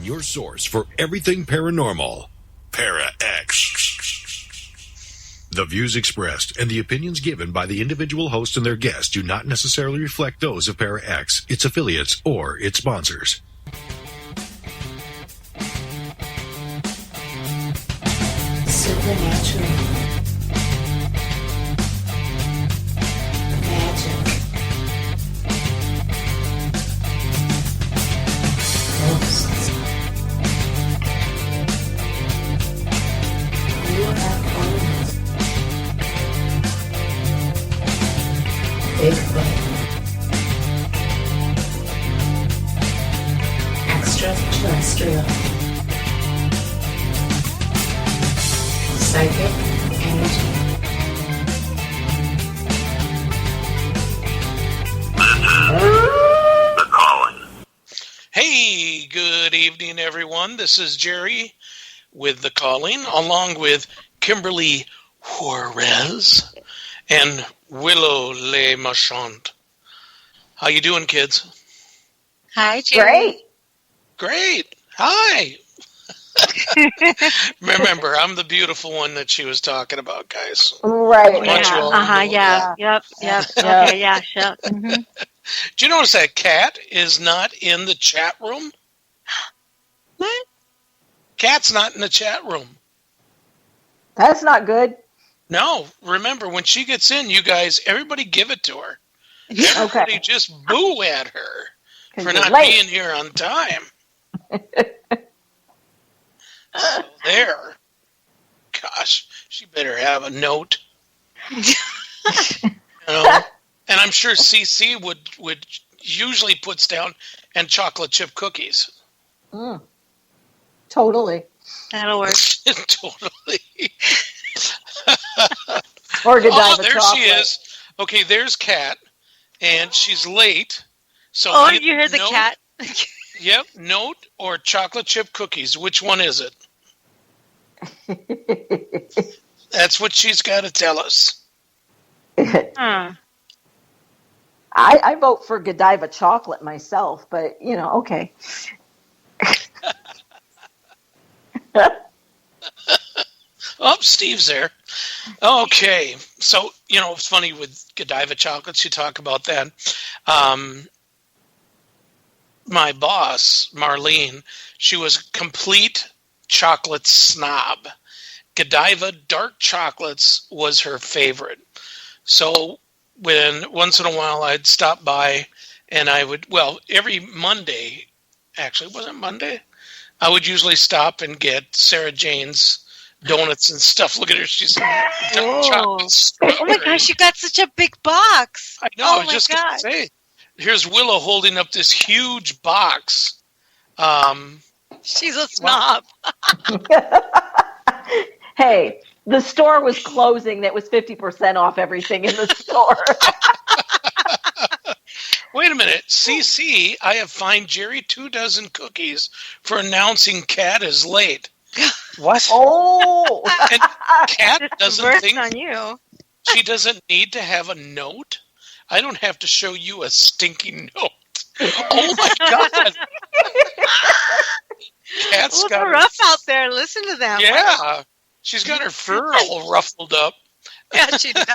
your source for everything paranormal. Para X. The views expressed and the opinions given by the individual host and their guests do not necessarily reflect those of Para X, its affiliates, or its sponsors. Supernatural. Magic. Ghosts. UFOs. Bigfoot. Extraterrestrial. Psychic energy. The Calling. Hey, good evening, everyone. This is Jerry with The Calling, along with Kimberly Juarez and Willow Le Marchand. How you doing, kids? Hi, Jerry. Great. Hi. Remember, I'm the beautiful one that she was talking about, guys. Right. I want you all to know Yeah. Yep. Okay, yeah, sure. Mm-hmm. Do you notice that Kat is not in the chat room? What? Kat's not in the chat room. That's not good. No, remember, when she gets in, you guys, everybody give it to her. Okay. Everybody just boo at her 'Cause for you're not late. being here on time. So there. Gosh, she better have a note. You know? And I'm sure CC would usually puts down and chocolate chip cookies. Totally. That'll work. Totally. Or Godiva there chocolate. she is. Okay, there's Kat, and she's late. So Oh, either you heard the note- cat? Yep, note or chocolate chip cookies. Which one is it? That's what she's got to tell us. Huh. I vote for Godiva chocolate myself, but, okay. Oh, Steve's there. Okay, so, it's funny with Godiva chocolates, you talk about that. My boss, Marlene, she was a complete chocolate snob. Godiva dark chocolates was her favorite. So when once in a while I'd stop by and I would, every Monday, actually, was it Monday? I would usually stop and get Sarah Jane's donuts and stuff. Look at her. She's dark chocolate Oh my gosh, you got such a big box. I know. Oh I was my just going to gosh. say. Here's Willow holding up this huge box. She's a snob. Hey, the store was closing. That was 50% off everything in the store. Wait a minute. CC, I have fined Jerry 24 cookies for announcing Kat is late. What? Oh. And Kat doesn't Burst think on you. she doesn't need to have a note? I don't have to show you a stinking note. Oh my God. Kat's Well, got they're her, rough out there. Listen to them. yeah. She's got her fur all ruffled up. Yeah, she does.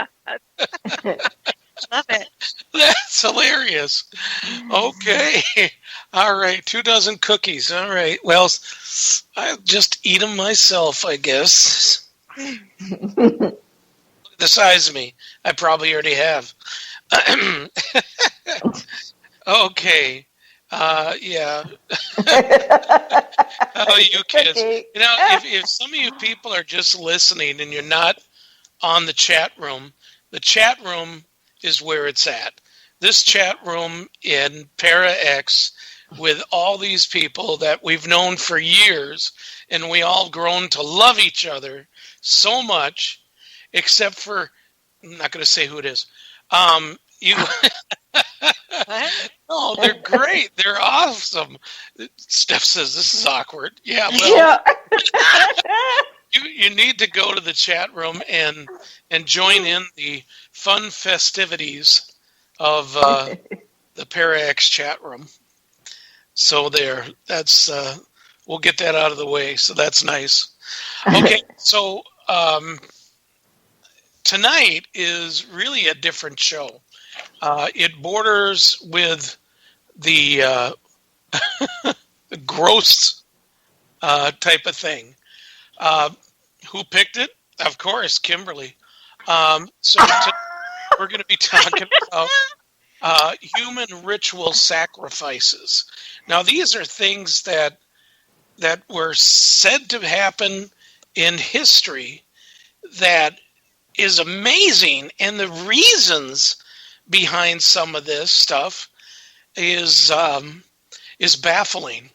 Love it. That's hilarious. Okay. All right. 24 cookies. All right. Well, I'll just eat them myself, I guess. Look at the size of me. I probably already have. Okay. Yeah. Oh, you kids. If some of you people are just listening and you're not on the chat room is where it's at. This chat room in Para X with all these people that we've known for years, and we all grown to love each other so much, except for, I'm not going to say who it is. You. What? Oh, they're great. They're awesome. Steph says, this is awkward. Yeah, well, you need to go to the chat room and join in the fun festivities of the Para X chat room. So that's we'll get that out of the way. So that's nice. Okay, so tonight is really a different show. It borders with the the gross type of thing. Who picked it? Of course, Kimberly. We're going to be talking about human ritual sacrifices. Now, these are things that were said to happen in history that is amazing, and the reasons behind some of this stuff is baffling.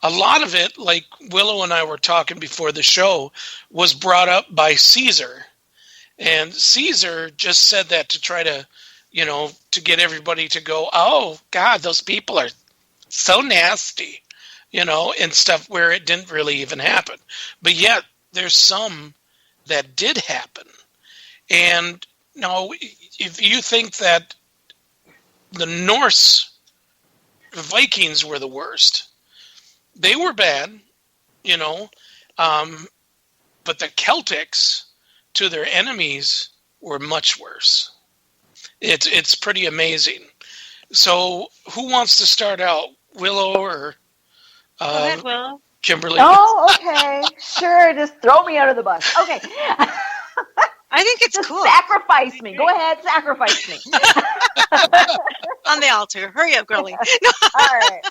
A lot of it, like Willow and I were talking before the show, was brought up by Caesar. And Caesar just said that to try to, to get everybody to go, oh, God, those people are so nasty, and stuff where it didn't really even happen. But yet, there's some that did happen. And now, if you think that the Norse Vikings were the worst, they were bad, but the Celtics, to their enemies, were much worse. It's pretty amazing. So, who wants to start out, Willow or Go ahead, Willow. Kimberly? Oh, okay. Sure, just throw me under the bus. Okay. I think it's Just cool. sacrifice me. Go ahead, sacrifice me. On the altar. Hurry up, girlie. All right.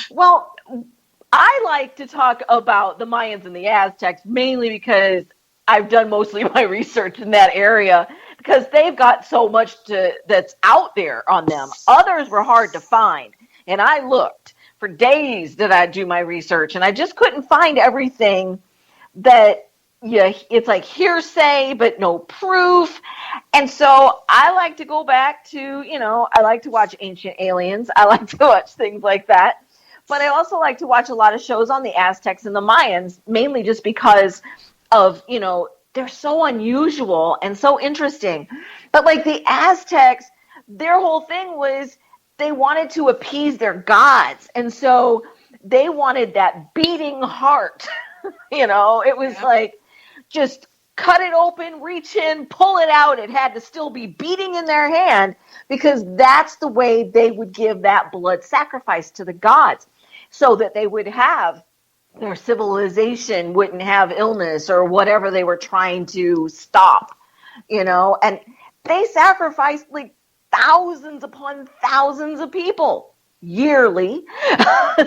Well, I like to talk about the Mayans and the Aztecs mainly because I've done mostly my research in that area because they've got so much that's out there on them. Others were hard to find, and I looked for days that I do my research, and I just couldn't find everything that it's like hearsay, but no proof. And so I like to go back to, I like to watch Ancient Aliens. I like to watch things like that. But I also like to watch a lot of shows on the Aztecs and the Mayans, mainly just because of, they're so unusual and so interesting. But like the Aztecs, their whole thing was they wanted to appease their gods. And so they wanted that beating heart. It was like, just cut it open, reach in, pull it out. It had to still be beating in their hand because that's the way they would give that blood sacrifice to the gods so that they would have their civilization wouldn't have illness or whatever they were trying to stop, and they sacrificed like thousands upon thousands of people yearly.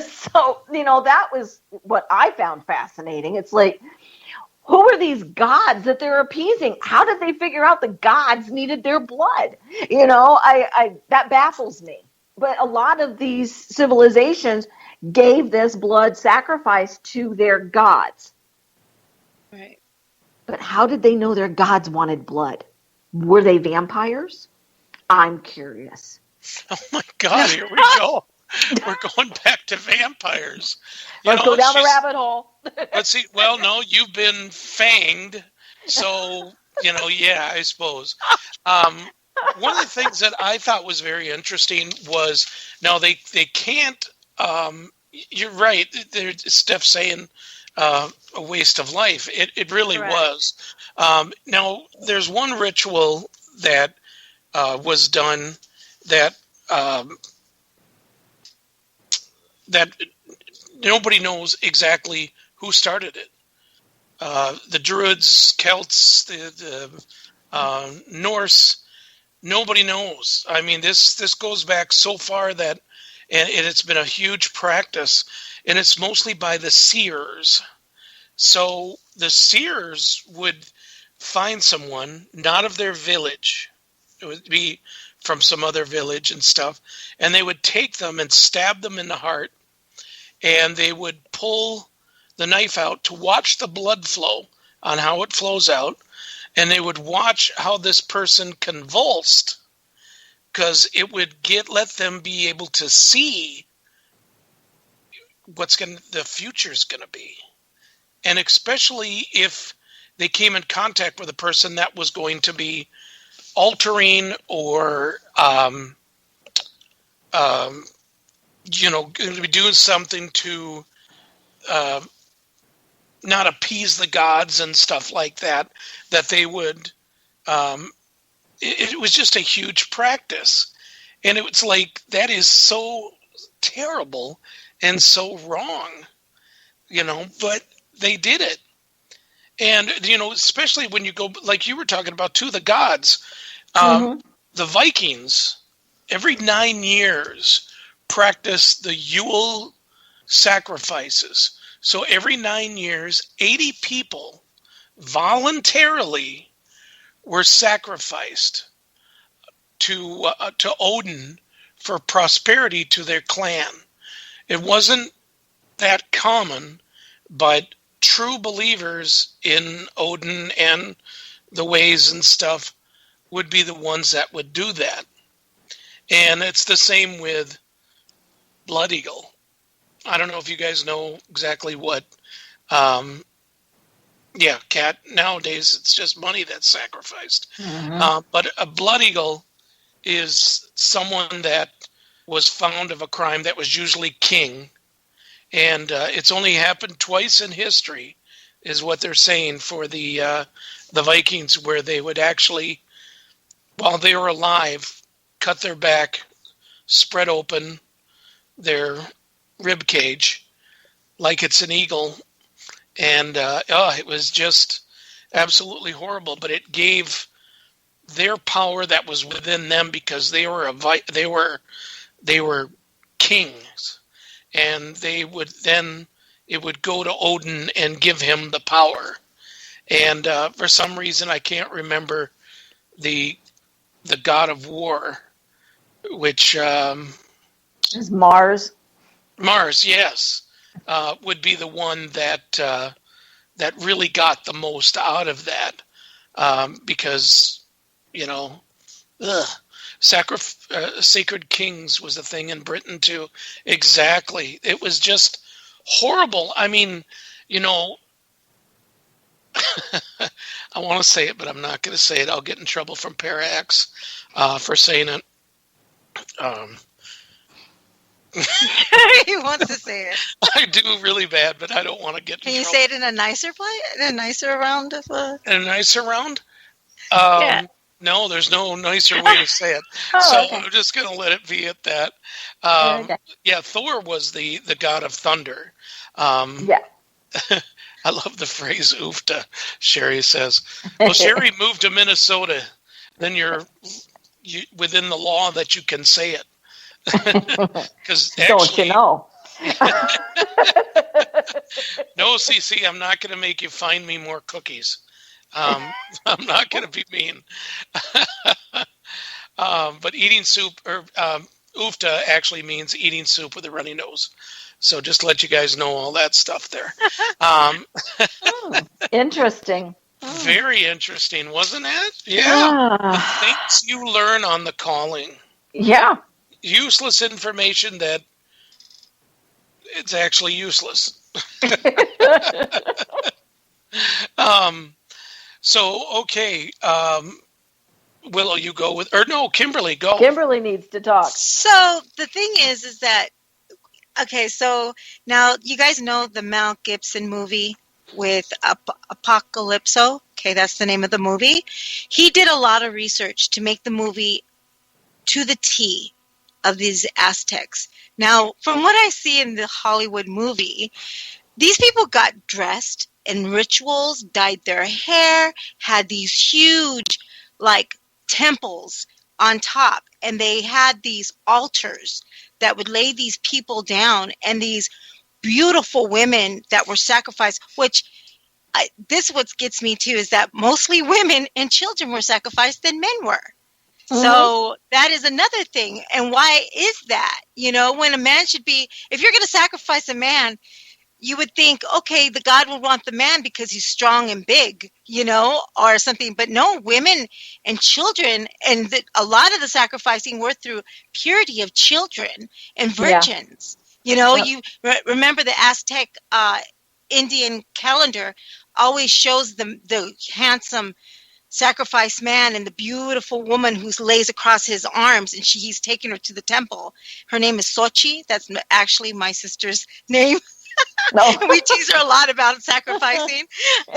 So, that was what I found fascinating. It's like, who are these gods that they're appeasing? How did they figure out the gods needed their blood? I that baffles me. But a lot of these civilizations gave this blood sacrifice to their gods. Right. But how did they know their gods wanted blood? Were they vampires? I'm curious. Oh my God, here we go. We're going back to vampires. Let's go down the rabbit hole. Let's see. Well, no, you've been fanged. So, yeah, I suppose. One of the things that I thought was very interesting was, now they can't, you're right, Steph's saying a waste of life. It really was. Now, there's one ritual that was done that nobody knows exactly who started it. The Druids, Celts, the Norse, nobody knows. I mean, this goes back so far that, and it's been a huge practice, and it's mostly by the seers. So the seers would find someone, not of their village. It would be from some other village and stuff, and they would take them and stab them in the heart, and they would pull the knife out to watch the blood flow on how it flows out, and they would watch how this person convulsed, because it would let them be able to see the future's going to be. And especially if they came in contact with a person that was going to be altering or going to be doing something to not appease the gods and stuff like that, that they would, it was just a huge practice. And it was like, that is so terrible and so wrong, but they did it. And, especially when you go, like you were talking about, to the gods, the Vikings, every 9 years, practice the Yule sacrifices. So every 9 years, 80 people voluntarily were sacrificed to Odin for prosperity to their clan. It wasn't that common, but true believers in Odin and the ways and stuff would be the ones that would do that. And it's the same with Blood Eagle. I don't know if you guys know exactly what. Cat, nowadays it's just money that's sacrificed. But a Blood Eagle is someone that was found of a crime that was usually king. And it's only happened twice in history, is what they're saying, for the Vikings, where they would actually, while they were alive, cut their back, spread open their rib cage like it's an eagle, and it was just absolutely horrible. But it gave their power that was within them, because they were kings, and it would go to Odin and give him the power. And for some reason, I can't remember the god of war, which is Mars. Mars, yes, would be the one that really got the most out of that, because Sacred Kings was a thing in Britain too. Exactly, it was just horrible. I mean, I want to say it, but I'm not going to say it. I'll get in trouble from Para X for saying it. He wants to say it. I do really bad, but I don't want to get in trouble. Can you say it in a nicer play? In a nicer round of In a nicer round? Yeah. No, there's no nicer way to say it. Okay. I'm just going to let it be at that. Yeah, Thor was the god of thunder. Yeah. I love the phrase "oofta." Sherry says, "Well, Sherry moved to Minnesota. Then you're within the law that you can say it." Because don't you know? No, CC, I'm not going to make you find me more cookies. I'm not going to be mean. But eating soup, or oofta, actually means eating soup with a runny nose. So just to let you guys know all that stuff there. Interesting. Very interesting, wasn't it? Yeah. The things you learn on the calling. Yeah. Useless information that it's actually useless. So, okay. Willow, you go with, or no, Kimberly, go. Kimberly needs to talk. So the thing is that, okay, so now you guys know the Mel Gibson movie with Apocalypso. Okay, that's the name of the movie. He did a lot of research to make the movie to the T of these Aztecs. Now, from what I see in the Hollywood movie, these people got dressed in rituals, dyed their hair, had these huge, temples on top, and they had these altars that would lay these people down, and these beautiful women that were sacrificed, which this what gets me to is that mostly women and children were sacrificed than men were. Mm-hmm. So that is another thing. And why is that? When a man should be, if you're going to sacrifice a man, you would think, okay, the God would want the man because he's strong and big, or something. But no, women and children, and a lot of the sacrificing were through purity of children and virgins. Yeah. You remember the Aztec Indian calendar always shows the handsome sacrifice man and the beautiful woman who lays across his arms, and he's taking her to the temple. Her name is Sochi. That's actually my sister's name. No. We tease her a lot about sacrificing.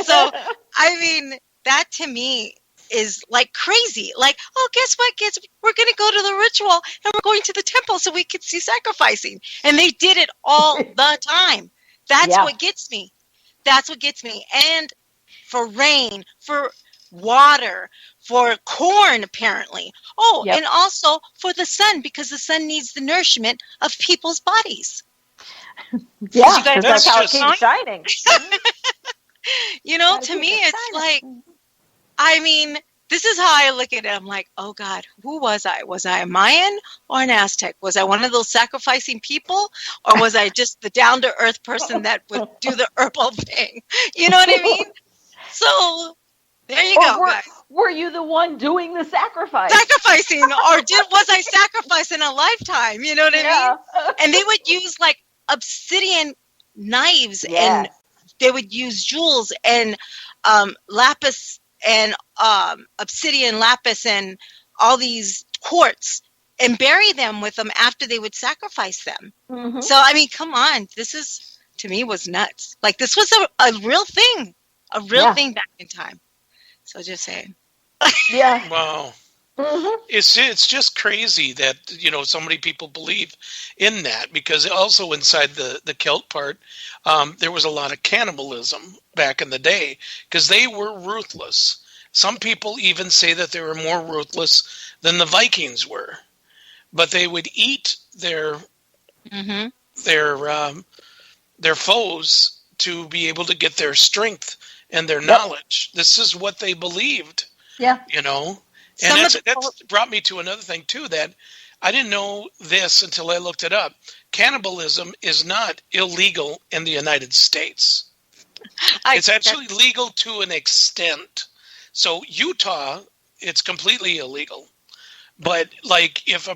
So, I mean, that to me is like crazy. Like, oh, guess what, kids? We're going to go to the ritual and we're going to the temple so we could see sacrificing. And they did it all the time. That's what gets me. That's what gets me. And for rain, for water, for corn, apparently. Oh, and also for the sun, because the sun needs the nourishment of people's bodies. Yeah, You guys- that's how it That's keeps shining. You know, Gotta to keep me, it it's shining. like, I mean, this is how I look at it. I'm like, oh God, who was I? Was I a Mayan or an Aztec? Was I one of those sacrificing people, or was I just the down to earth person that would do the herbal thing? You know what I mean? So there you go, guys. Were you the one doing the sacrifice? Sacrificing, or was I sacrificing a lifetime? You know what I mean? And they would use like obsidian knives, and they would use jewels and lapis and obsidian lapis and all these quartz and bury them with them after they would sacrifice them. Mhm. So, I mean, come on. This is, to me, was nuts. Like, this was a real thing. A real thing back in time. So, just saying. Yeah. Wow. Mhm. It's just crazy that, so many people believe in that, because also inside the Celt part, there was a lot of cannibalism back in the day because they were ruthless. Some people even say that they were more ruthless than the Vikings were, but they would eat their foes to be able to get their strength and their knowledge. This is what they believed. Yeah. Some And of that's brought me to another thing, too, that I didn't know this until I looked it up. Cannibalism is not illegal in the United States. It's actually legal to an extent. So Utah, it's completely illegal. But, like, if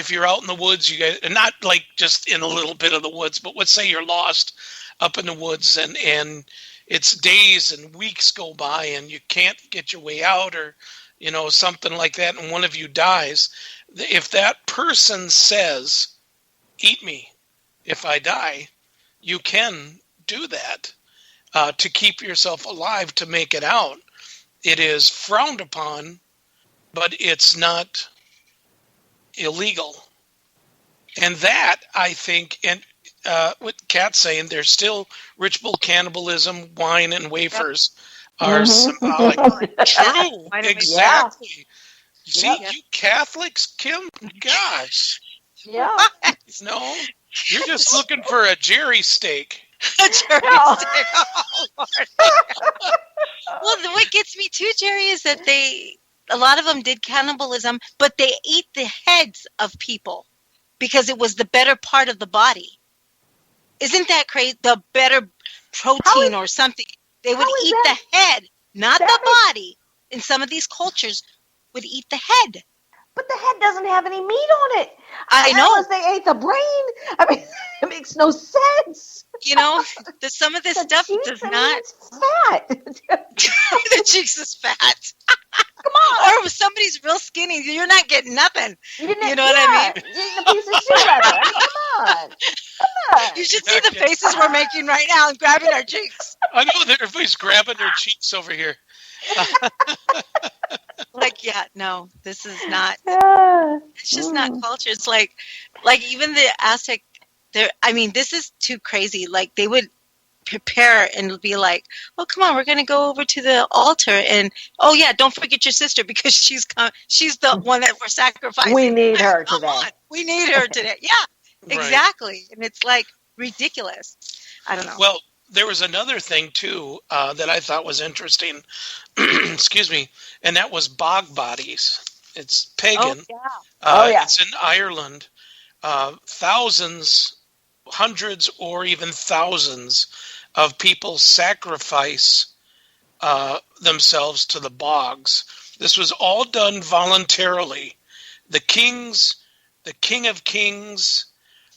you're out in the woods, you guys, and not like just in a little bit of the woods, but let's say you're lost up in the woods and it's days and weeks go by and you can't get your way out, or something like that, and one of you dies, if that person says, eat me if I die, you can do that to keep yourself alive, to make it out. It is frowned upon, but it's not illegal. And that, I think, and what Kat's saying, there's still ritual cannibalism, wine and wafers are symbolic. True, exactly. See, you Catholics, Kim, gosh. Yeah. No, you're just looking for a Jerry steak. Jerry. Well, what gets me too, Jerry, is that a lot of them did cannibalism, but they ate the heads of people because it was the better part of the body. Isn't that crazy? The better protein or something. They would eat the head, not the body. In some of these cultures, would eat the head. But the head doesn't have any meat on it. I know. Unless they ate the brain. I mean, it makes no sense. Some of this stuff does not. Fat. The cheeks is fat. Come on. Or if somebody's real skinny, you're not getting nothing. You know what I mean? You're eating a piece of shoe leather. I mean, come on. You should see the faces we're making right now and grabbing our cheeks. I know that everybody's grabbing their cheeks over here. Like, no, this is not. It's just not culture. It's like even the Aztec. This is too crazy. Like, they would prepare and be like, "Oh, come on, we're gonna go over to the altar, and oh yeah, don't forget your sister because she's the one that we're sacrificing. We need her Come today. on, we need her today. Yeah, exactly. And it's like ridiculous. I don't know. Well, there was another thing too that I thought was interesting. Excuse me, and that was bog bodies. It's pagan. Oh yeah. It's in Ireland. Thousands, hundreds, or even thousands of people sacrifice themselves to the bogs. This was all done voluntarily. The King of Kings,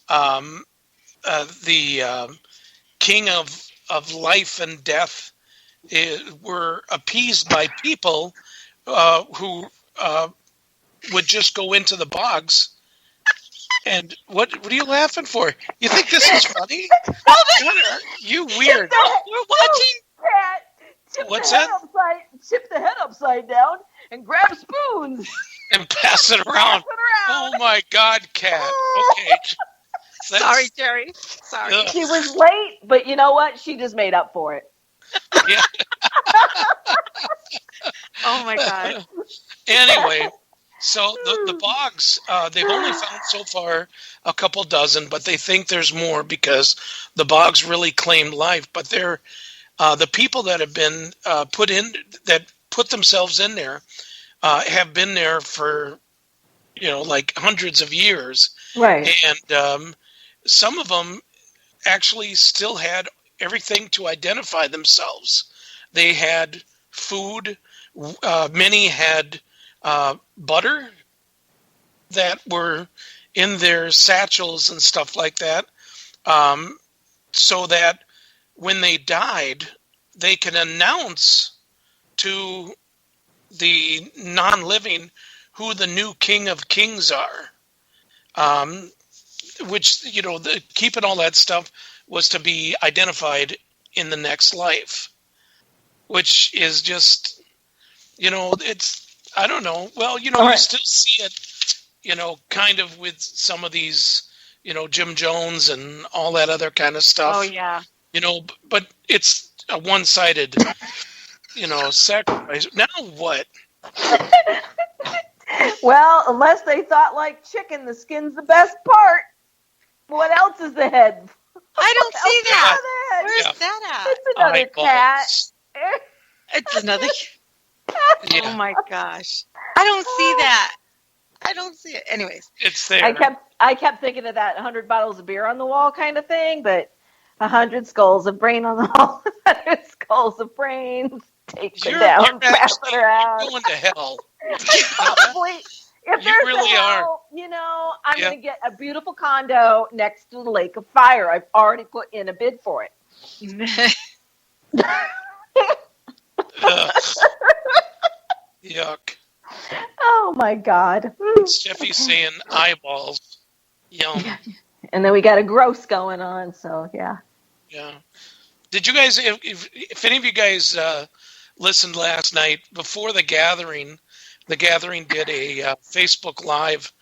the King of life and death, were appeased by people who would just go into the bogs. And what are you laughing for? You think this is funny? You weird. We're watching. Pat, What's that? Tip the head upside down and grab spoons. And pass it around. Oh my God, Kat. Okay. Sorry, Jerry. Sorry. Ugh. She was late, but you know what? She just made up for it. Yeah. Oh my God. Anyway, so the bogs, they've only found so far a couple dozen, but they think there's more because the bogs really claimed life. But they're the people that have been put themselves in there have been there for like hundreds of years, Right. and some of them actually still had everything to identify themselves. They had food. Many had butter that were in their satchels and stuff like that, so that when they died, they can announce to the non-living who the new King of Kings are. Which, keeping all that stuff was to be identified in the next life, which is just, it's, I don't know. Well, you still see it, kind of with some of these, Jim Jones and all that other kind of stuff. Oh yeah. But it's a one-sided, sacrifice. Now what? Well, unless they thought like chicken, the skin's the best part. What else is the head? I don't see that. Head? Where's Yeah. that It's another cat. at? It's another. Yeah. Oh my gosh. I don't see that. I don't see it. Anyways. It's there. I kept thinking of that 100 bottles of beer on the wall kind of thing, but 100 skulls of brain on the wall, 100 skulls of brains. Take it down, You're pass actually it around. going to hell. Probably. If You there's really a are. hell, I'm Yeah. going to get a beautiful condo next to the Lake of Fire. I've already put in a bid for it. Ugh. Yuck. Oh my God. Steffi's saying eyeballs. Yum. And then we got a gross going on, so yeah. Yeah. Did you guys, if any of you guys listened last night, before the gathering did a Facebook Live.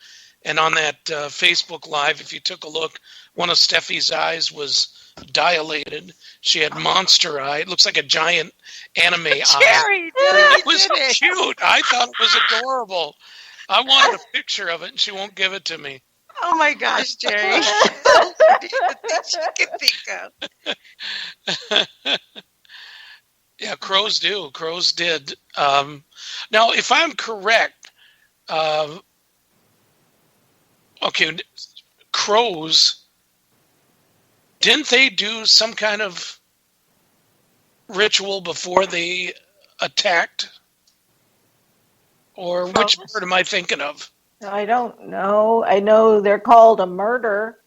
And on that Facebook Live, if you took a look, one of Steffi's eyes was dilated. She had monster eye. It looks like a giant anime eye. Jerry, It was so cute. I thought it was adorable. I wanted a picture of it, and she won't give it to me. Oh my gosh, Jerry. Those are the things you can think of. Yeah, crows do. Crows did. Now, if I'm correct, okay, crows, didn't they do some kind of ritual before they attacked? Or which Crows? bird am I thinking of? I don't know. I know they're called a murder.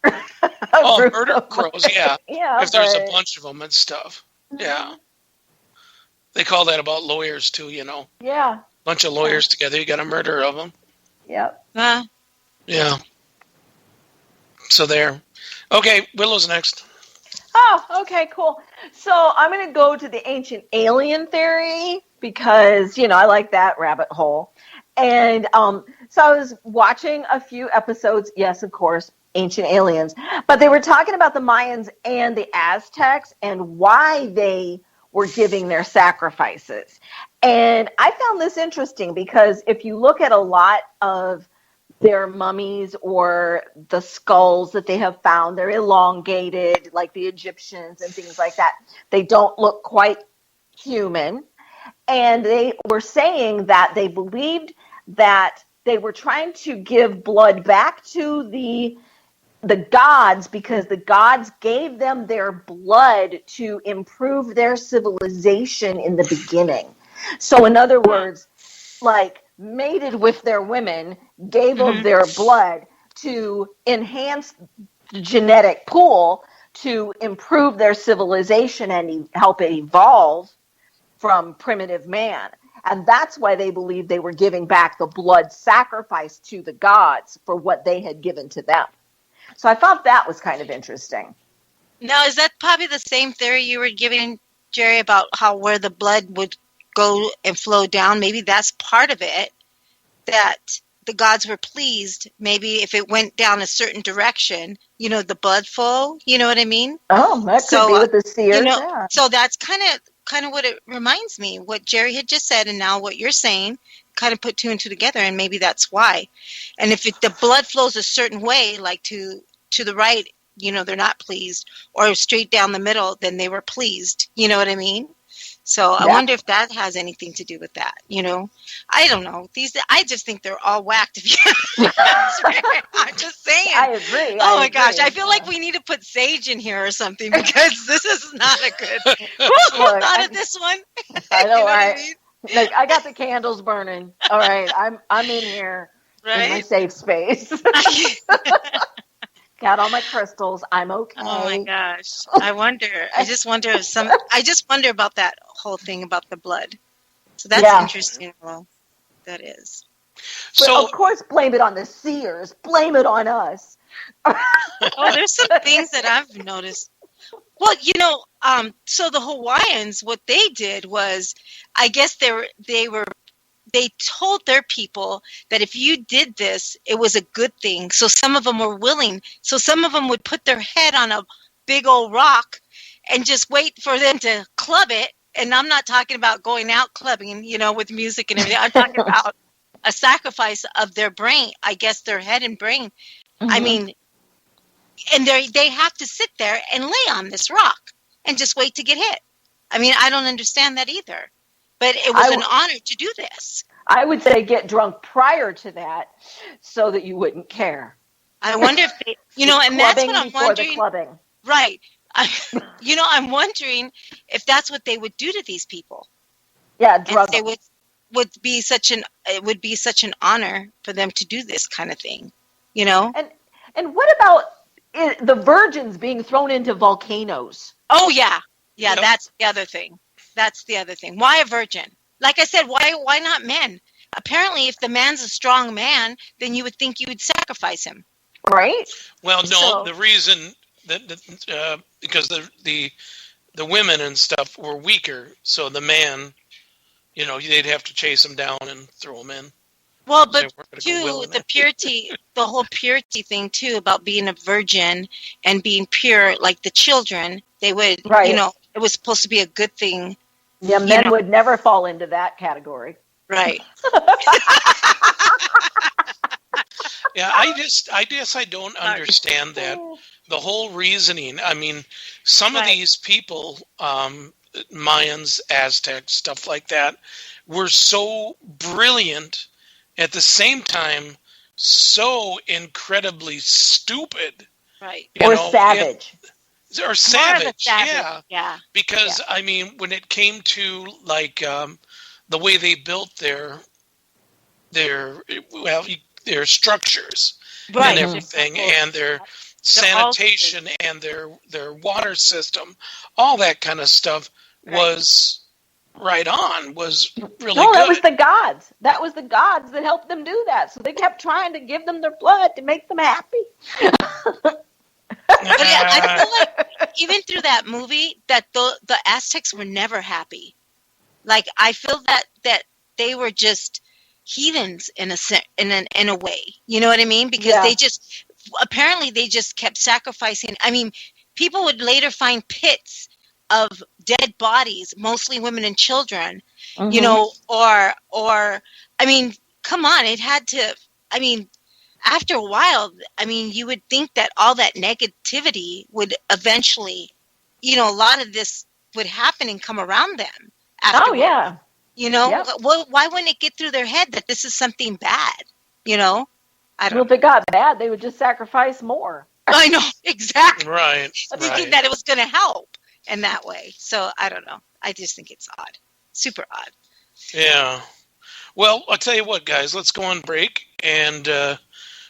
Oh, Group murder of- crows, yeah. Yeah, Because there's a but- bunch of them and stuff. Yeah. They call that about lawyers, too, Yeah. Bunch of lawyers together, you got a murder of them. Yep. Yeah. So there. Okay, Willow's next. Oh, okay, cool. So I'm going to go to the ancient alien theory because, I like that rabbit hole. And so I was watching a few episodes, yes, of course, Ancient Aliens, but they were talking about the Mayans and the Aztecs and why they were giving their sacrifices. And I found this interesting because if you look at a lot of their mummies or the skulls that they have found, they're elongated like the Egyptians and things like that. They don't look quite human. And they were saying that they believed that they were trying to give blood back to the gods because the gods gave them their blood to improve their civilization in the beginning. So in other words, like mated with their women, gave of their blood to enhance the genetic pool to improve their civilization and help it evolve. from primitive man. And that's why they believed they were giving back the blood sacrifice to the gods for what they had given to them. So I thought that was kind of interesting. Now, is that probably the same theory you were giving, Jerry, about how where the blood would go and flow down? Maybe that's part of it, that the gods were pleased. Maybe if it went down a certain direction, the blood flow, you know what I mean? Oh, that could be with the seers. Yeah. So that's kind of what it reminds me, what Jerry had just said, and now what you're saying, kind of put two and two together, and maybe that's why. And if the blood flows a certain way, like to the right, they're not pleased, or straight down the middle, then they were pleased. You know what I mean? So I wonder if that has anything to do with that. I don't know. I just think they're all whacked. I'm just saying. I agree. Oh my gosh, I feel like we need to put sage in here or something, because this is not a good. Thought of this one. I know. You know what I mean? Like, I got the candles burning. All right, I'm in here in my safe space. Got all my crystals. I'm okay. Oh my gosh. I just wonder about that whole thing about the blood. So that's interesting. Well, that is. So of course, blame it on the seers. Blame it on us. There's some things that I've noticed. Well, so the Hawaiians, what they did was, I guess they told their people that if you did this, it was a good thing. So some of them were willing. So some of them would put their head on a big old rock and just wait for them to club it. And I'm not talking about going out clubbing, with music and everything. I'm talking about a sacrifice of their brain, I guess their head and brain. Mm-hmm. I mean, and they have to sit there and lay on this rock and just wait to get hit. I mean, I don't understand that either. But it was an honor to do this. I would say get drunk prior to that so that you wouldn't care. I wonder if they, and that's what I'm wondering. The clubbing. Right. I'm wondering if that's what they would do to these people. Yeah, drug them. It would be such an honor for them to do this kind of thing, And what about the virgins being thrown into volcanoes? Oh yeah, yep. That's the other thing. Why a virgin? Like I said, why not men? Apparently, if the man's a strong man, then you would think you would sacrifice him. Right? Well, no, the reason that because the women and stuff were weaker, so the man, they'd have to chase him down and throw him in. Well, but too, the whole purity thing too, about being a virgin and being pure, like the children, they would, it was supposed to be a good thing. Yeah, men would never fall into that category. Right. Yeah, I guess I don't understand that. The whole reasoning. I mean, some of these people, Mayans, Aztecs, stuff like that, were so brilliant, at the same time, so incredibly stupid. Right. Or savage. Or savage, yeah. Because, I mean, when it came to, like, the way they built their structures and everything, and their sanitation and their water system, all that kind of stuff was right on, was really good. That was the gods. That was the gods that helped them do that. So they kept trying to give them their blood to make them happy. But I feel like even through that movie, that the Aztecs were never happy. Like, I feel that they were just heathens in a way. You know what I mean? Because they just kept sacrificing. I mean, people would later find pits of dead bodies, mostly women and children. Mm-hmm. Or I mean, come on, it had to. I mean, after a while, I mean, you would think that all that negativity would eventually, a lot of this would happen and come around them. Oh, yeah. Well, why wouldn't it get through their head that this is something bad? I don't know. If it got bad, they would just sacrifice more. I know, exactly. Right. Thinking that it was going to help in that way. So, I don't know. I just think it's odd. Super odd. Yeah. Well, I'll tell you what, guys. Let's go on break, and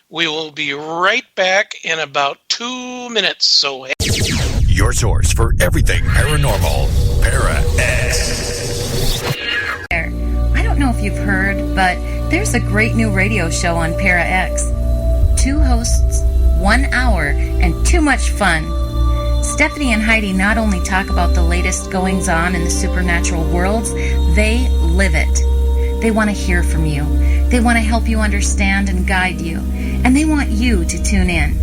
we will be right back in about 2 minutes. So, your source for everything paranormal, Para X. know if you've heard, but there's a great new radio show on Para X. 2 hosts, 1 hour, and too much fun. Stephanie and Heidi not only talk about the latest goings-on in the supernatural worlds, they live it. They want to hear from you. They want to help you understand and guide you. And they want you to tune in.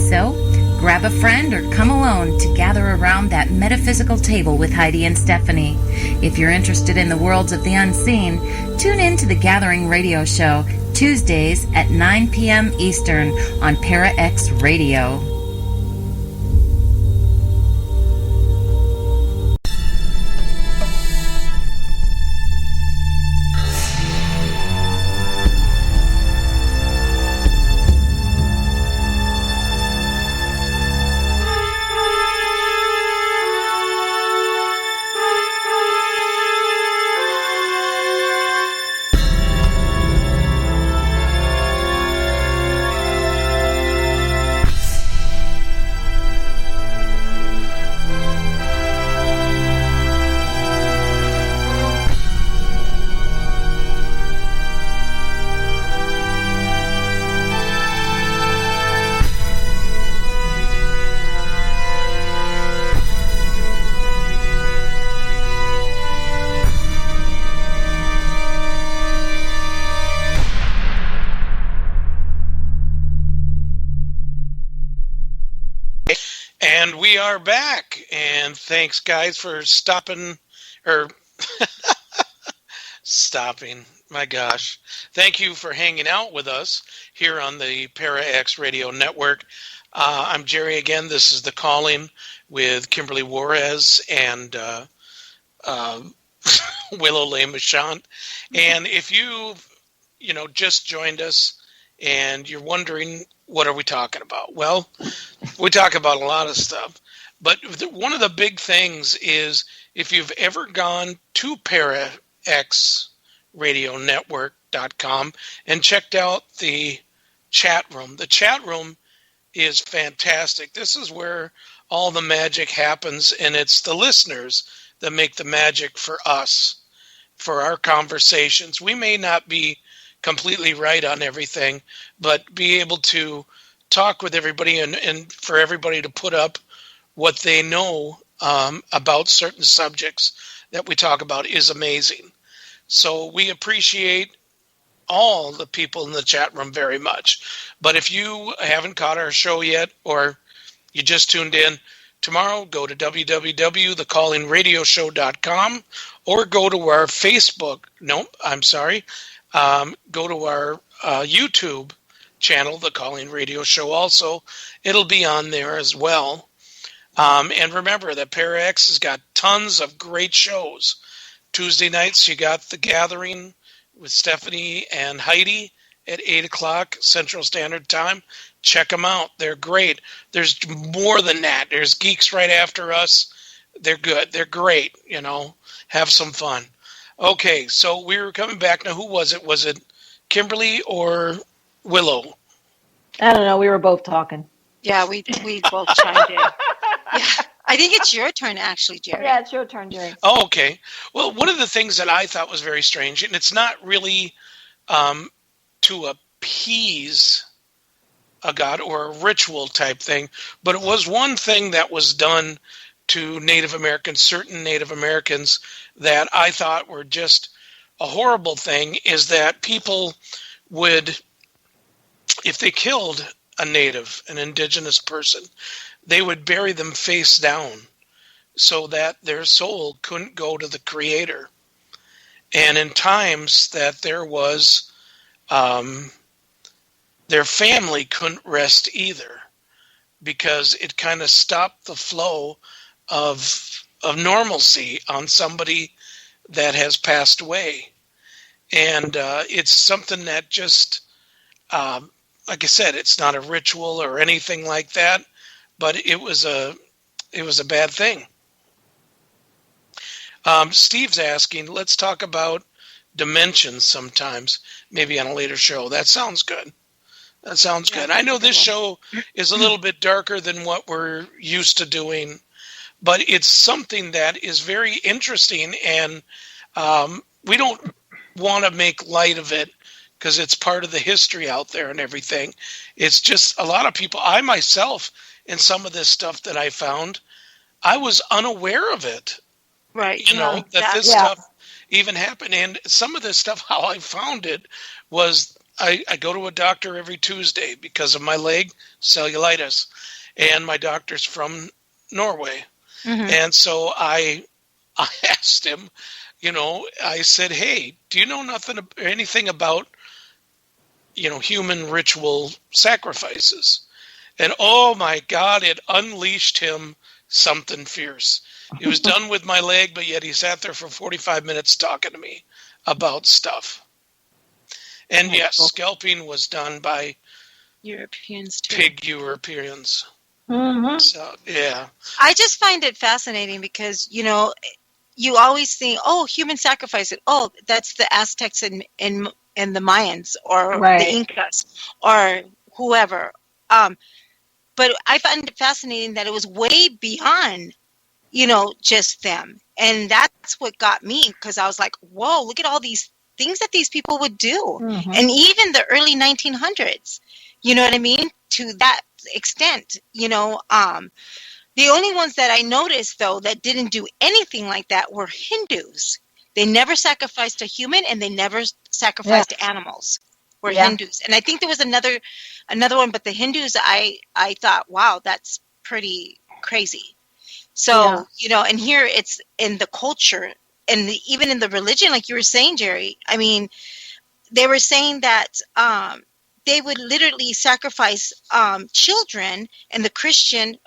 So, grab a friend or come alone to gather around that metaphysical table with Heidi and Stephanie. If you're interested in the worlds of the unseen, tune in to the Gathering Radio Show, Tuesdays at 9 p.m. Eastern on Para X Radio. And we are back. And thanks, guys, for stopping. My gosh. Thank you for hanging out with us here on the Para X Radio Network. I'm Jerry again. This is The Calling with Kimberly Juarez and Willow Lamachant. And if you just joined us and you're wondering, what are we talking about? Well, we talk about a lot of stuff. But one of the big things is if you've ever gone to ParaXRadioNetwork.com and checked out the chat room. The chat room is fantastic. This is where all the magic happens, and it's the listeners that make the magic for us, for our conversations. We may not be completely right on everything, but be able to talk with everybody and for everybody to put up what they know about certain subjects that we talk about is amazing. So we appreciate all the people in the chat room very much. But if you haven't caught our show yet, or you just tuned in, tomorrow go to www.thecallingradioshow.com or go to our go to our YouTube channel, The Calling Radio Show also. It'll be on there as well. And remember that Para X has got tons of great shows. Tuesday nights, you got The Gathering with Stephanie and Heidi at 8 o'clock Central Standard Time. Check them out. They're great. There's more than that. There's Geeks right after us. They're good. They're great. Have some fun. Okay, so we were coming back. Now, who was it? Was it Kimberly or Willow? I don't know. We were both talking. Yeah, we both chimed in. Yeah, I think it's your turn, actually, Jerry. Yeah, it's your turn, Jerry. Oh, okay. Well, one of the things that I thought was very strange, and it's not really to appease a god or a ritual type thing, but it was one thing that was done to Native Americans, certain Native Americans, that I thought were just a horrible thing, is that people would, if they killed a native, an indigenous person, they would bury them face down so that their soul couldn't go to the Creator. And in times that there was, their family couldn't rest either, because it kind of stopped the flow of normalcy on somebody that has passed away. And it's something that just, like I said, it's not a ritual or anything like that, but it was a bad thing. Steve's asking, let's talk about dimensions sometimes, maybe on a later show. That sounds good. That sounds good. I know this show is a little bit darker than what we're used to doing, but it's something that is very interesting, and we don't want to make light of it because it's part of the history out there and everything. It's just a lot of people, I myself, in some of this stuff that I found, I was unaware of it. Right. You know, that this Yeah. stuff even happened. And some of this stuff, how I found it was I go to a doctor every Tuesday because of my leg cellulitis. And my doctor's from Norway. Mhm. And so I asked him, you know, I said, hey, do you know anything about, you know, human ritual sacrifices? And oh my God, it unleashed him something fierce. He was done with my leg, but yet he sat there for 45 minutes talking to me about stuff. And yes, scalping was done by Europeans too. pig Europeans. Mhm. So, yeah. I just find it fascinating because, you know, you always think, oh, human sacrifice. Oh, that's the Aztecs and the Mayans or Right. the Incas or whoever. But I find it fascinating that it was way beyond, you know, just them. And that's what got me, because I was like, whoa, look at all these things that these people would do. Mhm. And even the early 1900s, you know what I mean? To that extent, you know, the only ones that I noticed, though, that didn't do anything like that were Hindus. They never sacrificed a human, and they never sacrificed animals. Were Yeah. Hindus, and I think there was another one, but the Hindus, I thought, wow, that's pretty crazy. So Yeah. you know, and here it's in the culture, and even in the religion, like you were saying, Jerry. I mean, they were saying that they would literally sacrifice children and the Christian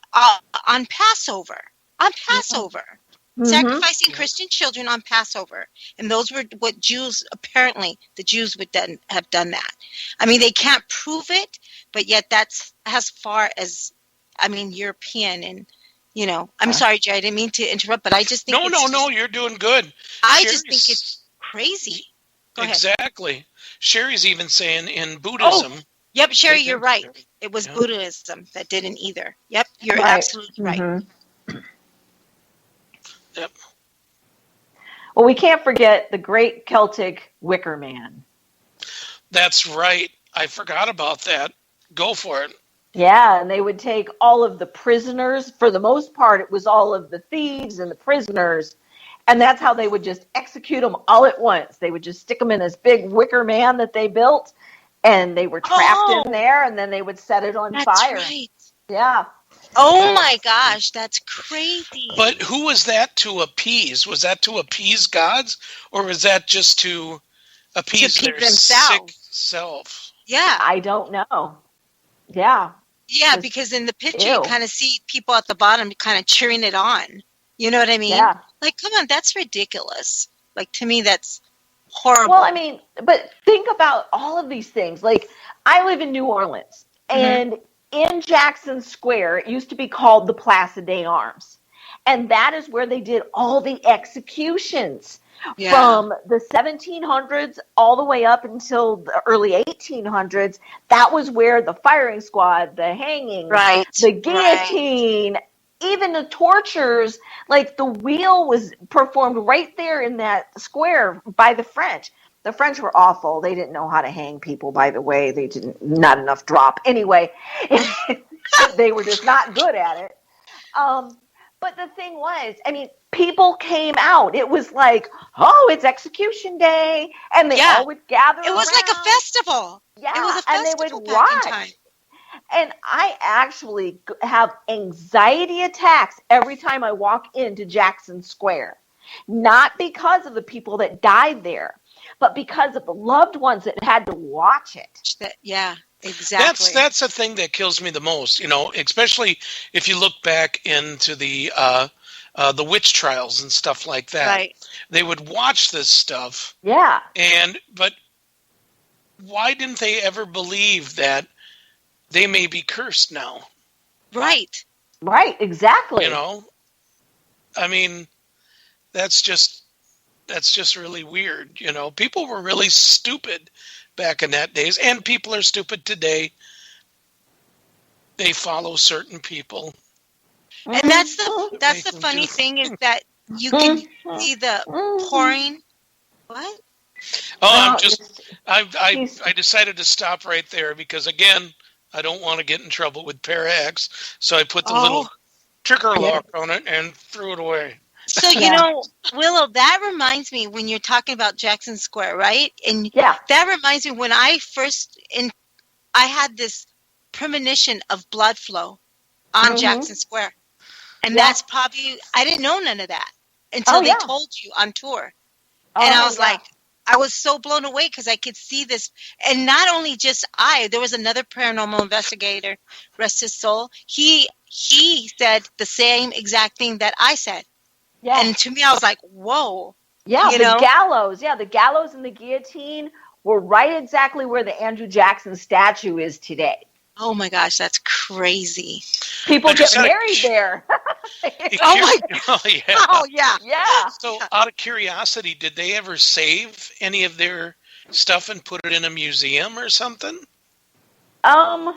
on Passover. On Passover. Mhm. Sacrificing Christian children on Passover. And those were what Jews, apparently, the Jews would have done that. I mean, they can't prove it, but yet that's as far as, I mean, European and, you know, I'm sorry, Jerry, I didn't mean to interrupt, but I just think No, you're doing good. I just Sherry's- think it's crazy. Go ahead. Exactly. Sherry's even saying in Buddhism. Yep, Sherry, They you're did. right. It was Yeah. Buddhism that didn't either. Yep, you're Right. absolutely right. Mhm. Yep. Well, we can't forget the great Celtic Wicker Man. That's right. I forgot about that. Go for it. Yeah, and they would take all of the prisoners. For the most part, it was all of the thieves and the prisoners. And that's how they would just execute them all at once. They would just stick them in this big wicker man that they built, and they were trapped in there, and then they would set it on That's fire. right. Yeah. Oh my gosh, that's crazy. But who was that to appease? Was that to appease gods, or was that just to appease appease their themselves. sick self? Yeah. I don't know. Yeah. Yeah, Just- because in the picture Ew. you kind of see people at the bottom kind of cheering it on. You know what I mean? Yeah. Like, come on, that's ridiculous. Like, to me, that's horrible. Well, I mean, but think about all of these things. Like, I live in New Orleans, and in Jackson Square, it used to be called the Place des Armes. And that is where they did all the executions Yeah. from the 1700s all the way up until the early 1800s. That was where the firing squad, the hanging, Right. the guillotine, even the tortures, like the wheel was performed right there in that square by the French. The French were awful. They didn't know how to hang people, by the way. They didn't, not enough drop. Anyway, they were just not good at it. But the thing was, I mean, people came out. It was like, oh, it's execution day. And they Yeah. all would gather It was like a around. festival. Yeah, It was a and they festival would back in watch. time. And I actually have anxiety attacks every time I walk into Jackson Square. Not because of the people that died there, but because of the loved ones that had to watch it. Yeah, exactly. That's the thing that kills me the most, you know, especially if you look back into the witch trials and stuff like that. Right. They would watch this stuff, Yeah. but why didn't they ever believe that they may be cursed now? Right. Right, exactly. You know, I mean, that's just really weird. You know, people were really stupid back in that days, and people are stupid today. They follow certain people. And that's the Make them funny do- thing is that you can see the pouring. What? Oh, Well, I decided to stop right there because again, I don't want to get in trouble with Para X, so I put the little trigger lock on it and threw it away. So, you know, Willow, that reminds me when you're talking about Jackson Square, right? And that reminds me when I had this premonition of blood flow on Jackson Square. And that's probably, I didn't know none of that until they told you on tour. And I was like, I was so blown away because I could see this. And not only just there was another paranormal investigator, rest his soul. He said the same exact thing that I said. Yeah. And to me, I was like, whoa. Yeah, gallows. Yeah, the gallows and the guillotine were right exactly where the Andrew Jackson statue is today. Oh my gosh, that's crazy. People get married there. Oh my God. Oh yeah. Yeah. So out of curiosity, did they ever save any of their stuff and put it in a museum or something? I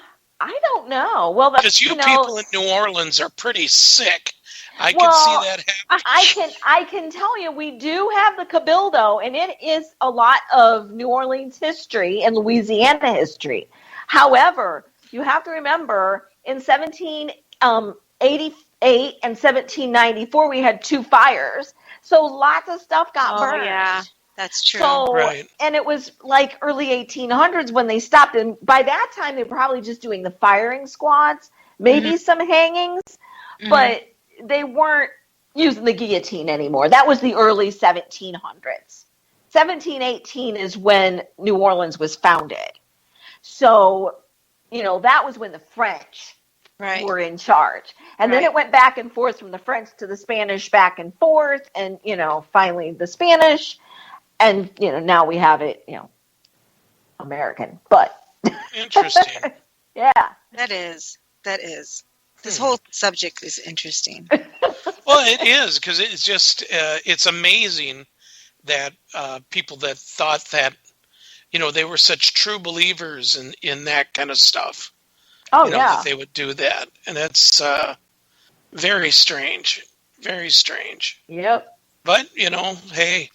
don't know. Well, because people in New Orleans are pretty sick. I can see that happening. I can tell you, we do have the Cabildo, and it is a lot of New Orleans history and Louisiana history. However, you have to remember, in 1788 and 1794, we had 2 fires. So lots of stuff got burned. Oh, yeah, that's true. So, and it was like early 1800s when they stopped. And by that time, they were probably just doing the firing squads, maybe some hangings, but they weren't using the guillotine anymore. That was the early 1700s. 1718 is when New Orleans was founded. So, that was when the French were in charge. And then it went back and forth from the French to the Spanish, back and forth. And, finally the Spanish. And, now we have it, American. But interesting. Yeah. That is. This whole subject is interesting. Well, it is, because it's just, it's amazing that people that thought that, they were such true believers in that kind of stuff. Oh, that they would do that. And that's very strange. Very strange. Yep. But, hey,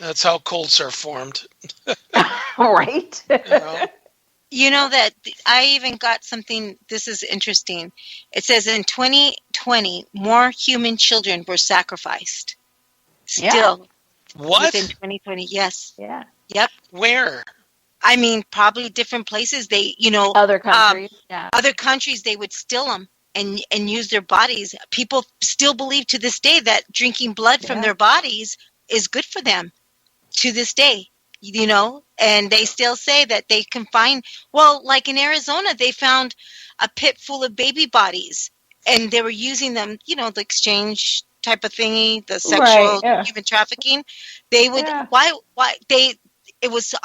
that's how cults are formed. Right. You know that I even got something, this is interesting. It says in 2020, more human children were sacrificed. Still. What? Within 2020, yes. Yeah. Yep. Where? I mean, probably different places. They, other countries. Other countries, they would still them and use their bodies. People still believe to this day that drinking blood from their bodies is good for them to this day. And they still say that they can find, like in Arizona, they found a pit full of baby bodies and they were using them, the exchange type of thingy, the sexual human trafficking. They would, it was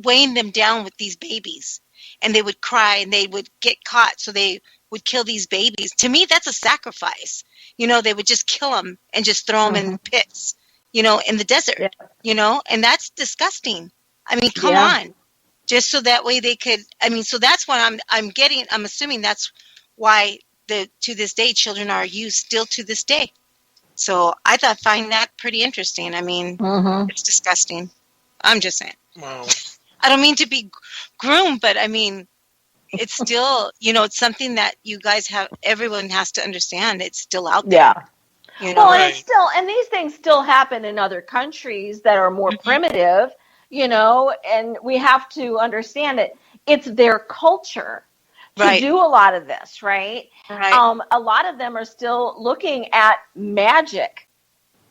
weighing them down with these babies and they would cry and they would get caught. So they would kill these babies. To me, that's a sacrifice. They would just kill them and just throw them in pits. In the desert, and that's disgusting. I mean, come on. Just so that way they could, so that's what I'm assuming that's why to this day, children are used still to this day. So I find that pretty interesting. I mean, it's disgusting. I'm just saying. Wow. I don't mean to be groomed, but I mean, it's still, it's something that you guys everyone has to understand. It's still out there. Yeah. And these things still happen in other countries that are more primitive, and we have to understand it. It's their culture to do a lot of this, right? A lot of them are still looking at magic,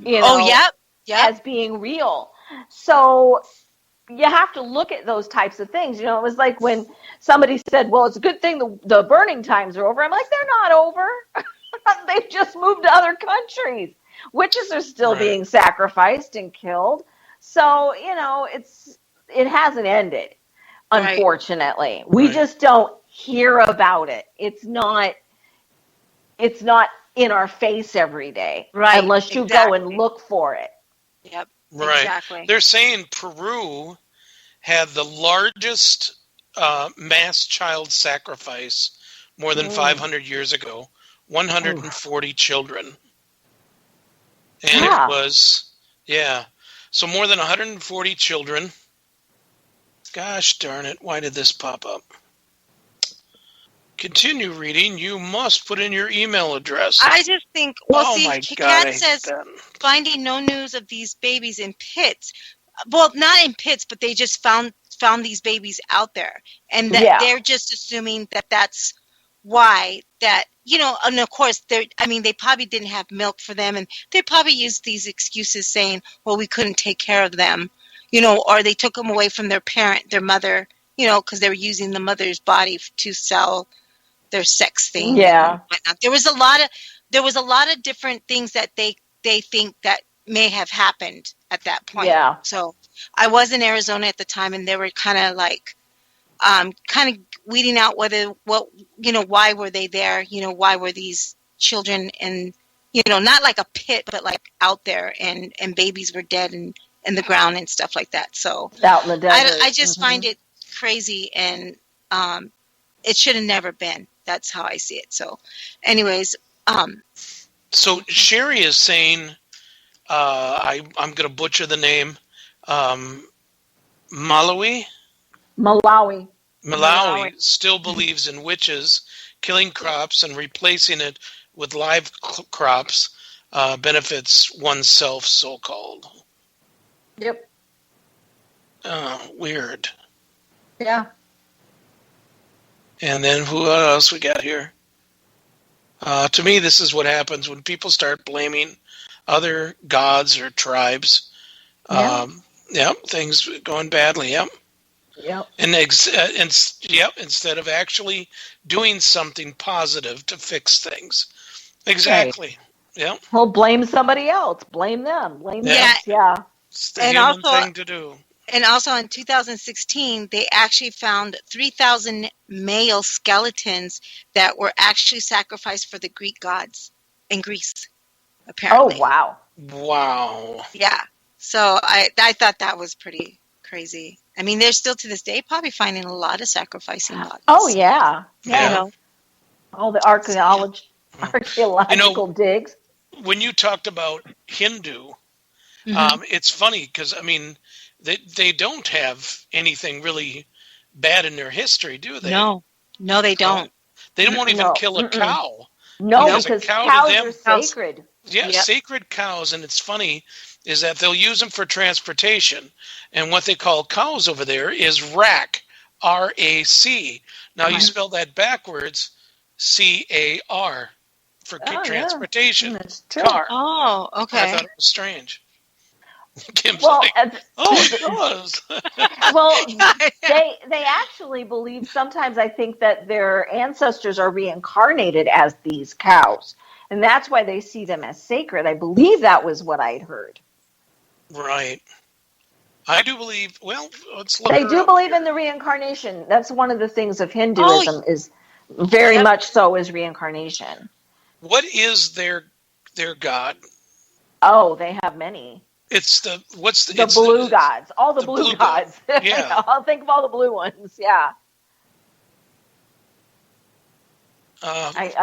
as being real. So you have to look at those types of things. It was like when somebody said, well, it's a good thing the burning times are over. I'm like, they're not over. They've just moved to other countries. Witches are still being sacrificed and killed. So, it hasn't ended, unfortunately. We just don't hear about it. It's not in our face every day. Right. Unless you go and look for it. Yep. Right. Exactly. They're saying Peru had the largest mass child sacrifice more than 500 years ago. 140 children. And it was, So more than 140 children. Gosh darn it, why did this pop up? Continue reading. You must put in your email address. I just think, well, Oh see, my God, I Kat hate says that. finding no news of these babies in pits. Well, not in pits, but they just found these babies out there, and that Yeah. they're just assuming that that's why that, you know. And of course, they probably didn't have milk for them, and they probably used these excuses saying, "Well, we couldn't take care of them," you know, or they took them away from their mother, you know, because they were using the mother's body to sell their sex thing. Yeah. and whatnot. There was a lot of different things that they think that may have happened at that point. Yeah. So I was in Arizona at the time, and they were kind of like, kind of weeding out why were they there? You know, why were these children in, you know, not like a pit, but like out there, and babies were dead and in the ground and stuff like that. So Out in the desert. I just find it crazy, and it should have never been. That's how I see it. So, anyways, So Sherry is saying, I'm going to butcher the name, Malawi Malawi. still believes in witches, killing crops and replacing it with live crops benefits oneself, so-called. Yep. Weird. Yeah. And then who else we got here? To me, this is what happens when people start blaming other gods or tribes. Yeah. Things going badly. Yep. Yep. And instead of actually doing something positive to fix things. Exactly. Yep. Well, blame somebody else. Blame them. Blame Yeah. us. Yeah. It's the And human also- thing to do. and also in 2016, they actually found 3,000 male skeletons that were actually sacrificed for the Greek gods in Greece, Oh, apparently. wow. Wow. Yeah. So I thought that was pretty crazy. I mean, they're still to this day probably finding a lot of sacrificing bodies. Oh, yeah. You Yeah. know? All the archaeological digs. When you talked about Hindu, Mhm. it's funny because, I mean, they don't have anything really bad in their history, do they? No, they don't. They won't even No. kill a Mm-mm. cow. No, Because a because cow to cows them- are sacred. Yeah, Yep. sacred cows, and it's funny is that they'll use them for transportation, and what they call cows over there is rack, R-A-C. Now you Right. spell that backwards, C-A-R, for Oh, yeah. transportation. That's true. Car. Oh, I okay. thought it was strange. Kim's Well, like, oh, it does. well, they actually believe sometimes. I think that their ancestors are reincarnated as these cows, and that's why they see them as sacred. I believe that was what I'd heard. Right. I do believe, well, let's look They her do up believe here. in the reincarnation. That's one of the things of Hinduism is very Yep. much so is reincarnation. What is their god? Oh, they have many. It's the, what's the... The it's blue gods. All the the blue blue gods. Yeah. I'll think of all the blue ones. Yeah.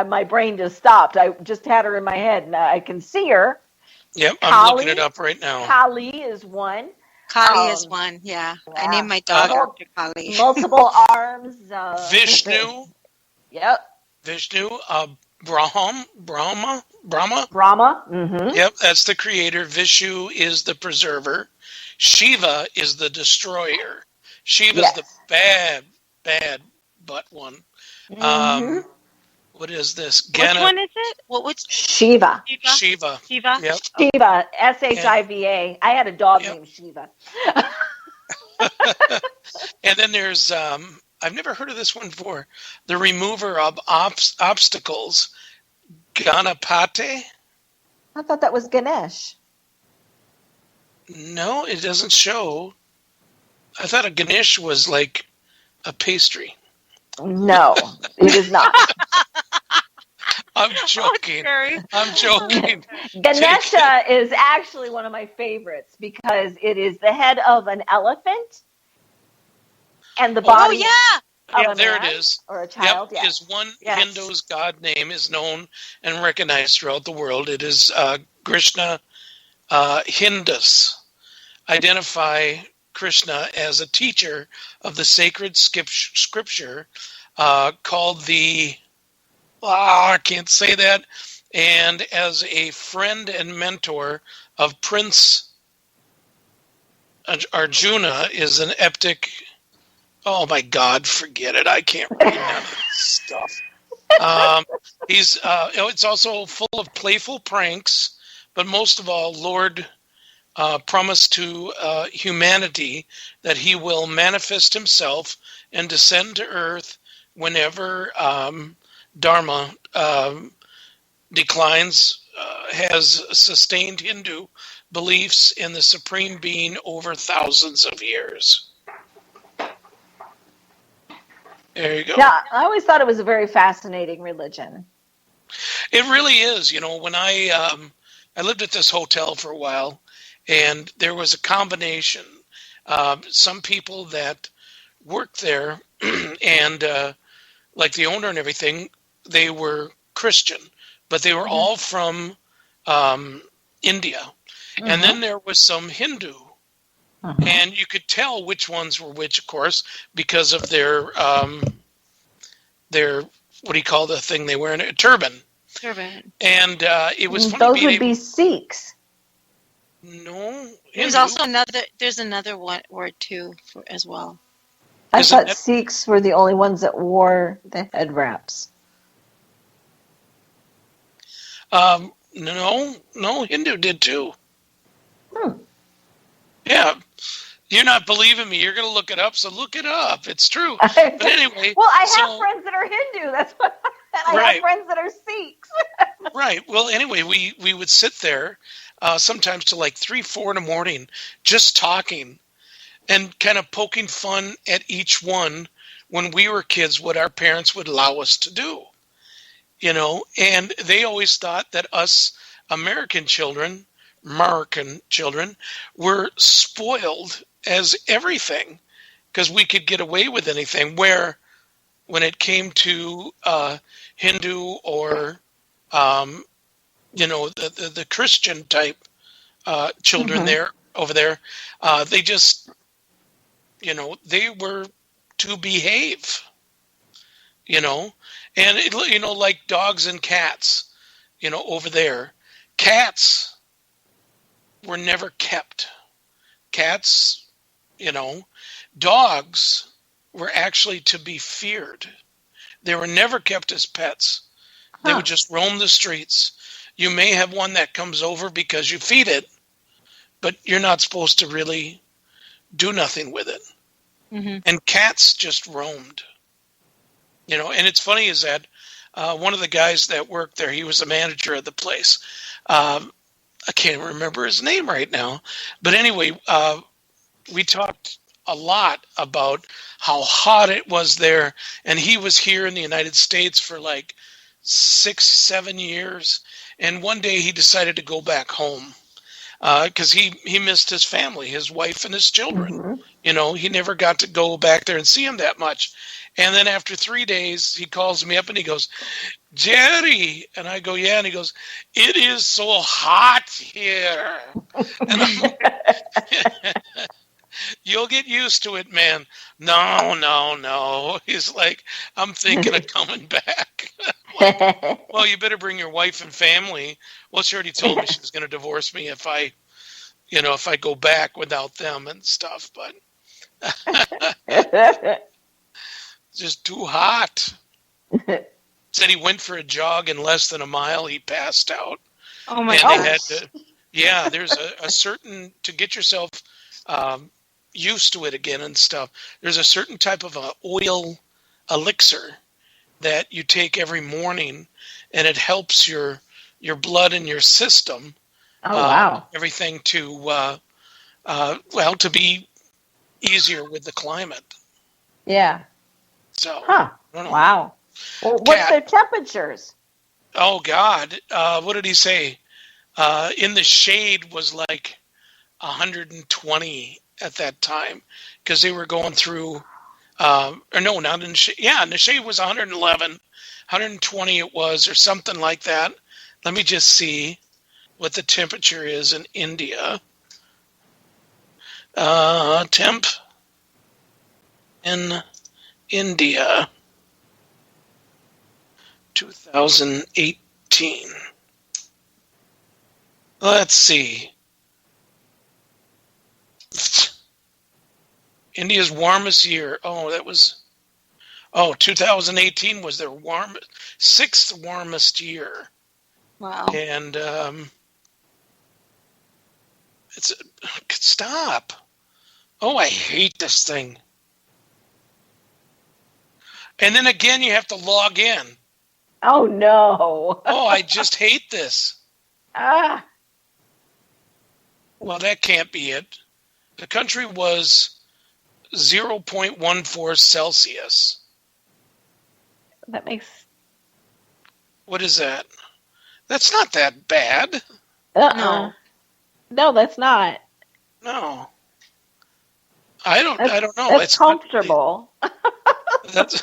My brain just stopped. I just had her in my head, and I can see her. Yep, I'm Kali? looking it up right now. Kali is one. Kali is Um, one, yeah. I yeah. named my dog Uh, after Kali. Multiple arms. Vishnu, Yep. Brahma. Brahma. Mm-hmm. Yep, that's the creator. Vishnu is the preserver. Shiva is the destroyer. Shiva's Yes. the bad butt one. Mhm. What is this? Which one is it? What's Shiva. Shiva? Shiva. Shiva? Yep. Shiva. Shiva. I had a dog Yep. named Shiva. And then there's, I've never heard of this one before, the remover of obstacles, Ganapati. I thought that was Ganesh. No, it doesn't show. I thought a Ganesh was like a pastry. No, it is not. I'm joking. I'm joking. Ganesha is actually one of my favorites because it is the head of an elephant and the Oh, body yeah. of Yeah, a there man it is. or a child. Yep, Yeah. is one Yes. Hindu's god name is known and recognized throughout the world. It is Krishna Hindus. identify Krishna as a teacher of the sacred scripture called I can't say that, and as a friend and mentor of Prince Arjuna is an epic. Oh my God, forget it. I can't read none of this stuff. It's also full of playful pranks, but most of all, Lord promised to humanity that he will manifest himself and descend to earth whenever Dharma declines, has sustained Hindu beliefs in the Supreme Being over thousands of years. There you go. Yeah, I always thought it was a very fascinating religion. It really is. You know, when I lived at this hotel for a while, and there was a combination. Some people that worked there, and like the owner and everything, they were Christian, but they were all from India. And then there was some Hindu. And you could tell which ones were which, of course, because of their what do you call the thing they wear in a turban? Turban. And it was funny. Those would be Sikhs. No. There's Hindu. also another word too as well. I Is thought it- Sikhs were the only ones that wore the head wraps. No, Hindu did too. Yeah. You're not believing me. You're going to look it up, so look it up. It's true. But anyway. Well, I have so- friends that are Hindu. That's what. And I Right. have friends that are Sikhs. Right. Well, anyway, we would sit there sometimes till like 3, 4 in the morning, just talking and kind of poking fun at each one when we were kids, what our parents would allow us to do. You know, and they always thought that us American children were spoiled as everything because we could get away with anything, where when it came to Hindu or the Christian type children over there, they just, they were to behave, and like dogs and cats, over there, cats were never kept. Cats, dogs were actually to be feared. They were never kept as pets. They would just roam the streets. You may have one that comes over because you feed it, but you're not supposed to really do nothing with it. And cats just roamed. And it's funny is that one of the guys that worked there, he was the manager of the place. I can't remember his name right now. But anyway, we talked a lot about how hot it was there. And he was here in the United States for like 6, 7 years. And one day he decided to go back home because he missed his family, his wife and his children. He never got to go back there and see him that much. And then after 3 days, he calls me up and he goes, "Jerry," and I go, "Yeah," and he goes, "It is so hot here." And I'm like, "You'll get used to it, man." No. He's like, "I'm thinking of coming back." Like, well, you better bring your wife and family. Well, she already told me she's going to divorce me if I go back without them and stuff, but it's just too hot. Said he went for a jog in less than a mile. He passed out. Oh my and gosh. they had to, yeah, there's a certain, to get yourself used to it again and stuff, there's a certain type of a oil elixir that you take every morning, and it helps your blood and your system. Oh, wow. Everything to, to be easier with the climate. Yeah. So, Huh. I don't know. Wow. Well, what's their temperatures? Oh, God. What did he say? In the shade was like 120 at that time because they were going through, or no, not in the shade. Yeah, in the shade was 111. 120 it was, or something like that. Let me just see what the temperature is in India. Temp in India, 2018. Let's see. India's warmest year. 2018 was their sixth warmest year. Wow. And stop. Oh, I hate this thing. And then again, you have to log in. Oh, no. Oh, I just hate this. Ah. Well, that can't be it. The country was 0.14 Celsius. That makes... What is that? That's not that bad. No. No, that's not. No. I don't know. That's It's comfortable. That's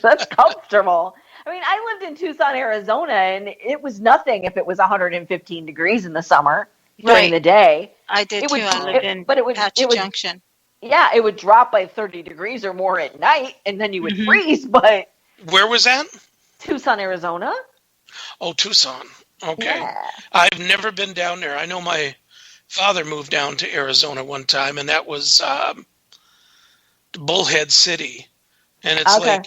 That's comfortable. I mean, I lived in Tucson, Arizona, and it was nothing if it was 115 degrees in the summer during Right. the day. I did It too. would- I lived in but it would- Apache it would- Junction. Yeah, it would drop by 30 degrees or more at night, and then you would Mhm. freeze. But Where was that? Tucson, Arizona? Oh, Tucson. Okay. Yeah. I've never been down there. I know my father moved down to Arizona one time, and that was Bullhead City. And it's Okay. like,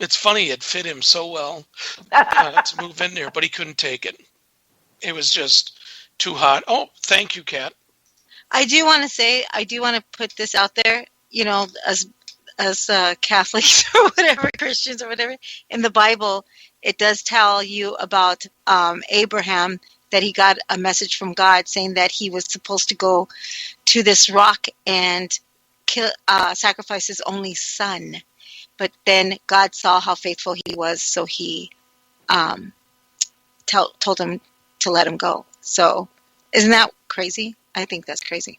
it's funny, it fit him so well to move in there, but he couldn't take it. It was just too hot. Oh, thank you, Kat. I do want to put this out there, as Catholics or whatever, Christians or whatever, in the Bible, it does tell you about Abraham, that he got a message from God saying that he was supposed to go to this rock and sacrifice his only son. But then God saw how faithful he was, so he told him to let him go. So isn't that crazy? I think that's crazy.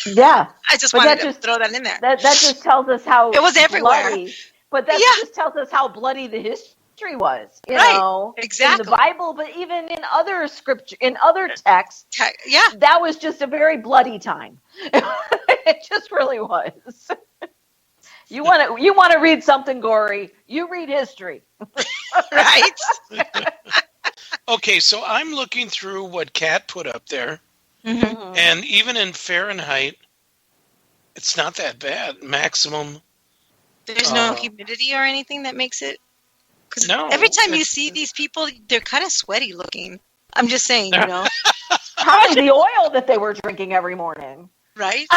Yeah. I just But wanted that to just- throw that in there. That just tells us how It was everywhere. bloody. But that Yeah. just tells us how bloody the history was, you Right. know, Exactly. in the Bible, but even in other scripture, in other texts, Yeah. that was just a very bloody time. It just really was. You want to read something gory? You read history. Right? Okay, so I'm looking through what Kat put up there, Mhm. and even in Fahrenheit, it's not that bad. Maximum. There's no humidity or anything that makes it. Because No, every time you it's- see these people, they're kind of sweaty looking. I'm just saying, Probably the oil that they were drinking every morning. right?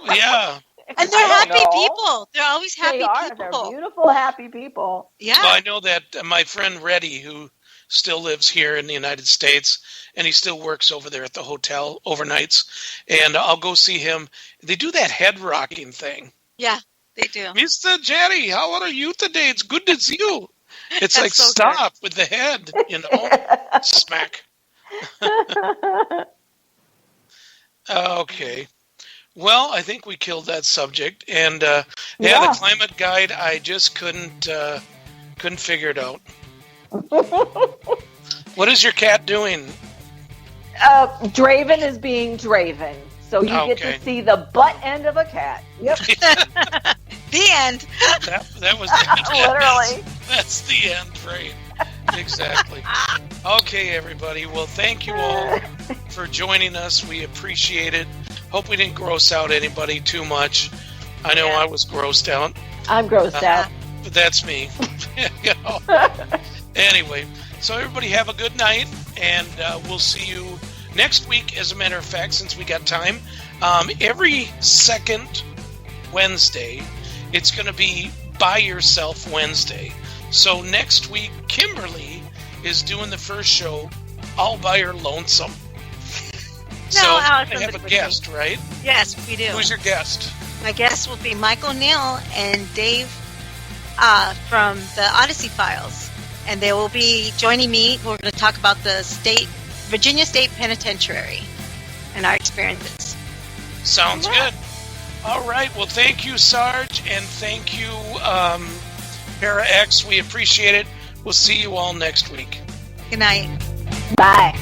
Yeah. And they're I don't happy know. people. They're always happy They are. people. They're beautiful, happy people. Yeah. Well, I know that my friend Reddy, who still lives here in the United States, and he still works over there at the hotel overnights, and I'll go see him. They do that head rocking thing. Yeah, they do. Mr. Jerry, how are you today? It's good to see you. It's That's like, so stop with the head, Smack. Okay. Well, I think we killed that subject. And, Yeah. the climate guide, I just couldn't figure it out. What is your cat doing? Draven is being Draven. So you get Okay. to see the butt end of a cat. Yep. The end. That was Literally. That's the end, right? Exactly. Okay, everybody. Well, thank you all for joining us. We appreciate it. Hope we didn't gross out anybody too much. I know I was grossed out, I'm grossed out. but that's me. You know. Anyway, so everybody have a good night, and we'll see you next week, as a matter of fact, since we got time. Every second Wednesday, it's going to be By Yourself Wednesday. So next week, Kimberly is doing the first show all by her lonesome. No, So I'll I have somebody a with guest, right? Yes, we do. Who's your guest? My guests will be Michael Neal and Dave from the Odyssey Files. And they will be joining me. We're going to talk about the Virginia State Penitentiary and our experiences. Sounds Yeah. good. All right. Well, thank you, Sarge, and thank you, Para X. We appreciate it. We'll see you all next week. Good night. Bye.